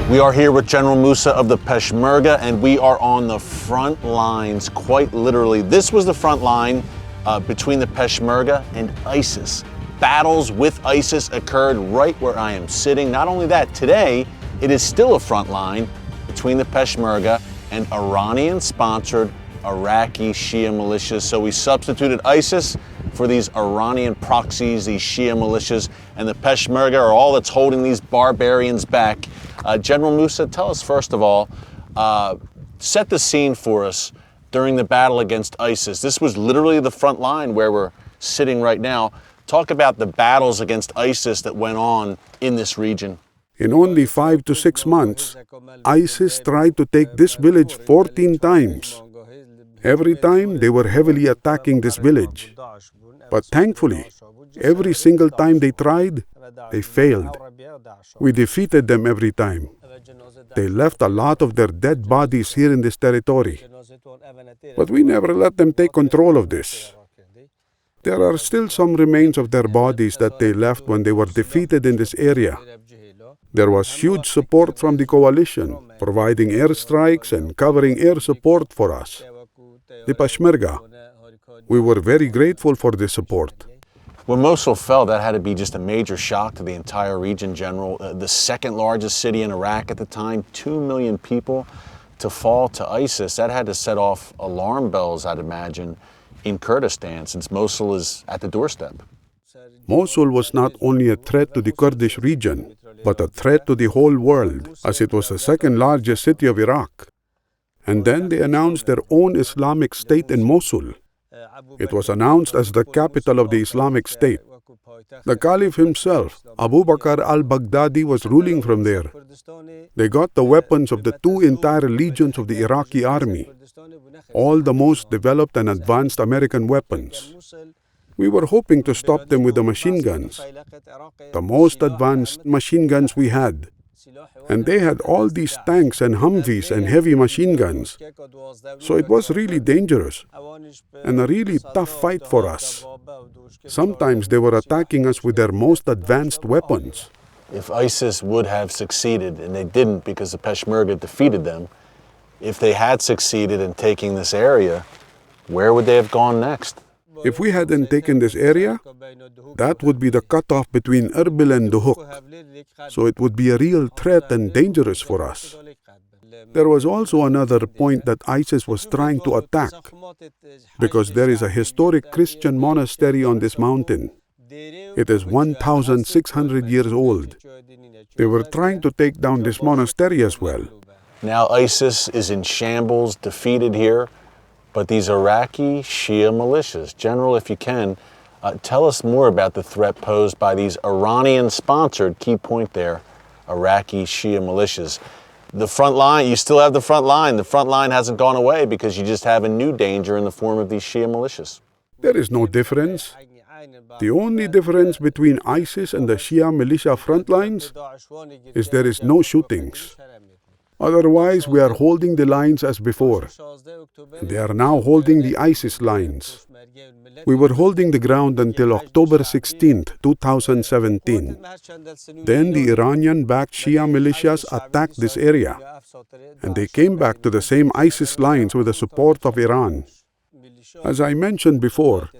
We are here with General Musa of the Peshmerga, and we are on the front lines, quite literally. This was the front line between the Peshmerga and ISIS. Battles with ISIS occurred right where I am sitting. Not only that, today it is still a front line between the Peshmerga and Iranian-sponsored Iraqi Shia militias. So we substituted ISIS for these Iranian proxies, these Shia militias, and the Peshmerga are all that's holding these barbarians back. General Musa, tell us first of all, set the scene for us during the battle against ISIS. This was literally the front line where we're sitting right now. Talk about the battles against ISIS that went on in this region. In only 5 to 6 months, ISIS tried to take this village 14 times. Every time they were heavily attacking this village. But thankfully, every single time they tried, they failed. We defeated them every time. They left a lot of their dead bodies here in this territory. But we never let them take control of this. There are still some remains of their bodies that they left when they were defeated in this area. There was huge support from the coalition, providing airstrikes and covering air support for us. The Peshmerga. We were very grateful for this support. When Mosul fell, that had to be just a major shock to the entire region, General. The second largest city in Iraq at the time, 2 million people to fall to ISIS. That had to set off alarm bells, I'd imagine, in Kurdistan, since Mosul is at the doorstep. Mosul was not only a threat to the Kurdish region, but a threat to the whole world, as it was the second largest city of Iraq. And then they announced their own Islamic State in Mosul. It was announced as the capital of the Islamic State. The Caliph himself, Abu Bakr al-Baghdadi, was ruling from there. They got the weapons of the 2 entire legions of the Iraqi army, all the most developed and advanced American weapons. We were hoping to stop them with the machine guns, the most advanced machine guns we had. And they had all these tanks and Humvees and heavy machine guns. So it was really dangerous and a really tough fight for us. Sometimes they were attacking us with their most advanced weapons. If ISIS would have succeeded, and they didn't because the Peshmerga defeated them, if they had succeeded in taking this area, where would they have gone next? If we hadn't taken this area, that would be the cutoff between Erbil and Duhok. So it would be a real threat and dangerous for us. There was also another point that ISIS was trying to attack, because there is a historic Christian monastery on this mountain. It is 1,600 years old. They were trying to take down this monastery as well. Now ISIS is in shambles, defeated here. But these Iraqi Shia militias, General, if you can, tell us more about the threat posed by these Iranian-sponsored, key point there, Iraqi Shia militias. The front line, you still have the front line. The front line hasn't gone away because you just have a new danger in the form of these Shia militias. There is no difference. The only difference between ISIS and the Shia militia front lines is there is no shootings. Otherwise, we are holding the lines as before. They are now holding the ISIS lines. We were holding the ground until October 16, 2017. Then the Iranian-backed Shia militias attacked this area, and they came back to the same ISIS lines with the support of Iran. As I mentioned before,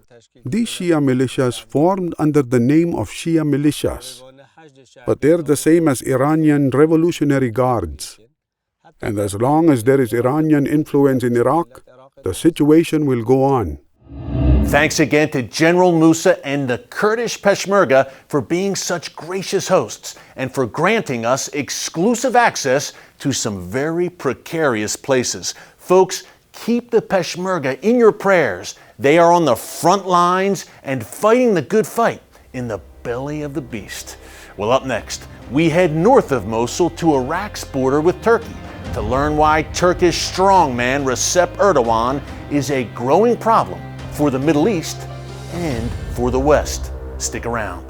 these Shia militias formed under the name of Shia militias, but they're the same as Iranian Revolutionary Guards. And as long as there is Iranian influence in Iraq, the situation will go on. Thanks again to General Musa and the Kurdish Peshmerga for being such gracious hosts and for granting us exclusive access to some very precarious places. Folks, keep the Peshmerga in your prayers. They are on the front lines and fighting the good fight in the belly of the beast. Well, up next, we head north of Mosul to Iraq's border with Turkey to learn why Turkish strongman Recep Erdogan is a growing problem for the Middle East and for the West. Stick around.